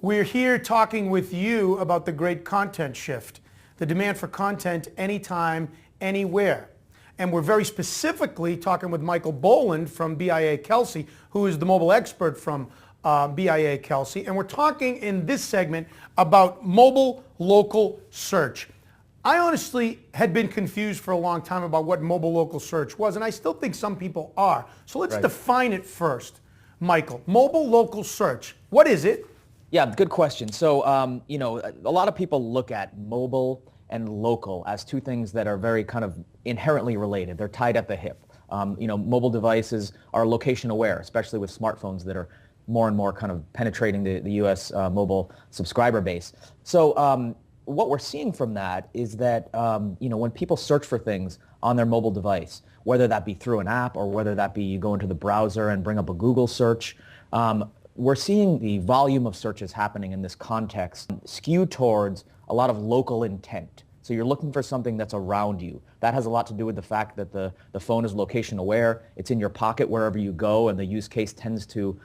We're here talking with you about the great content shift, the demand for content anytime, anywhere. And we're very specifically talking with Michael Boland from BIA Kelsey, who is the mobile expert from BIA Kelsey. And we're talking in this segment about mobile local search. I honestly had been confused for a long time about what mobile local search was, and I still think some people are. So let's define it first. Michael, mobile local search, what is it? Yeah, good question. So, a lot of people look at mobile and local as two things that are very kind of inherently related. They're tied at the hip. Mobile devices are location aware, especially with smartphones that are more and more kind of penetrating the U.S. Mobile subscriber base. So what we're seeing from that is that, when people search for things on their mobile device, whether that be through an app or whether that be you go into the browser and bring up a Google search, we're seeing the volume of searches happening in this context skew towards a lot of local intent. So you're looking for something that's around you. That has a lot to do with the fact that the phone is location aware. It's in your pocket wherever you go, and the use case tends to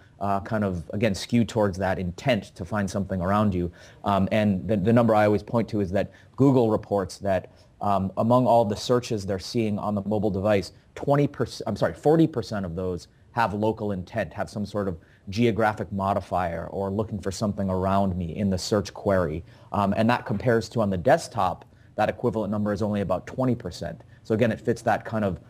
again, skew towards that intent to find something around you. And the number I always point to is that Google reports that among all the searches they're seeing on the mobile device, 40% of those have local intent, have some sort of geographic modifier or looking for something around me in the search query. And that compares to on the desktop, that equivalent number is only about 20%. So again, it fits that kind of,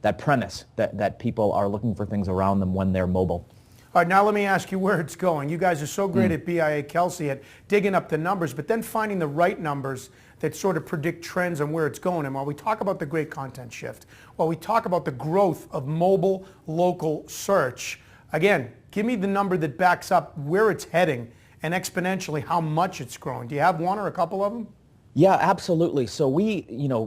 that premise that people are looking for things around them when they're mobile. All right, now let me ask you where it's going. You guys are so great at BIA Kelsey at digging up the numbers, but then finding the right numbers that sort of predict trends and where it's going. And while we talk about the great content shift, while we talk about the growth of mobile local search, again, give me the number that backs up where it's heading and exponentially how much it's growing. Do you have one or a couple of them? Yeah, absolutely. So we,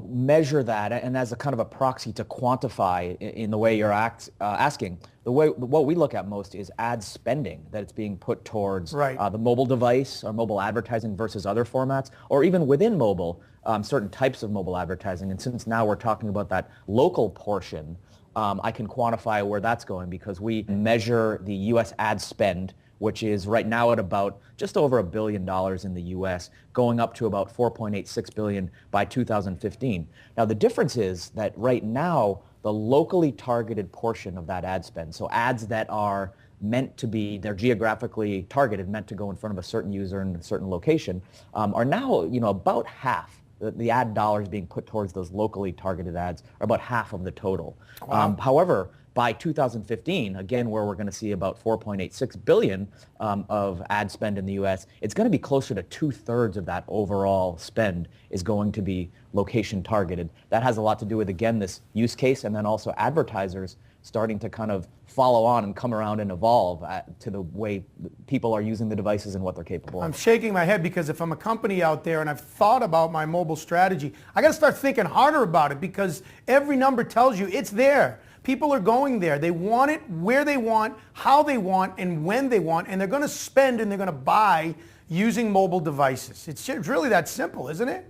measure that, and as a kind of a proxy to quantify in the way you're asking, what we look at most is ad spending that it's being put towards the mobile device or mobile advertising versus other formats, or even within mobile, certain types of mobile advertising. And since now we're talking about that local portion, I can quantify where that's going because we measure the U.S. ad spend, which is right now at about just over $1 billion in the U.S., going up to about $4.86 billion by 2015. Now, the difference is that right now, the locally targeted portion of that ad spend, so ads that are meant to be, they're geographically targeted, meant to go in front of a certain user in a certain location, are now, about half. The ad dollars being put towards those locally targeted ads are about half of the total. Wow. However, by 2015, again, where we're going to see about $4.86 billion of ad spend in the U.S., it's going to be closer to 2/3 of that overall spend is going to be location targeted. That has a lot to do with, again, this use case and then also advertisers starting to kind of follow on and come around and evolve to the way people are using the devices and what they're capable of. I'm shaking my head because if I'm a company out there and I've thought about my mobile strategy, I got to start thinking harder about it because every number tells you it's there. People are going there. They want it where they want, how they want, and when they want, and they're going to spend and they're going to buy using mobile devices. It's really that simple, isn't it?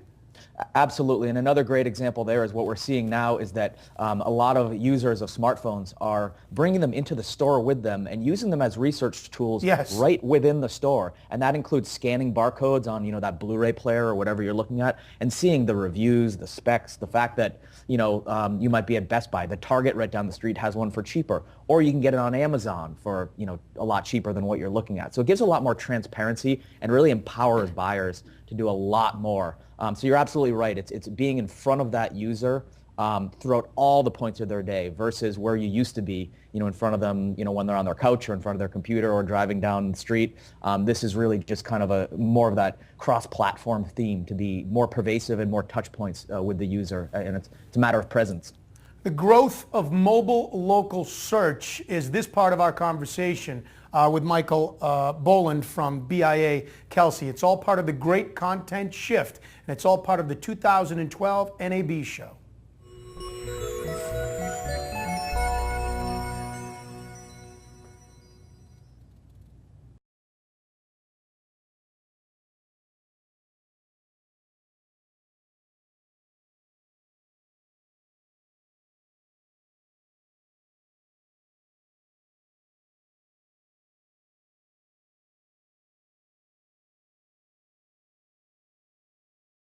Absolutely. And another great example there is what we're seeing now is that a lot of users of smartphones are bringing them into the store with them and using them as research tools right within the store. And that includes scanning barcodes on, that Blu-ray player or whatever you're looking at and seeing the reviews, the specs, the fact that, you might be at Best Buy. The Target right down the street has one for cheaper. Or you can get it on Amazon for, a lot cheaper than what you're looking at. So it gives a lot more transparency and really empowers buyers to do a lot more. So you're absolutely right. It's being in front of that user throughout all the points of their day versus where you used to be, in front of them, when they're on their couch or in front of their computer or driving down the street. This is really just kind of more of that cross-platform theme to be more pervasive and more touch points with the user. And it's a matter of presence. The growth of mobile local search is this part of our conversation with Michael Boland from BIA Kelsey. It's all part of the great content shift, and it's all part of the 2012 NAB show.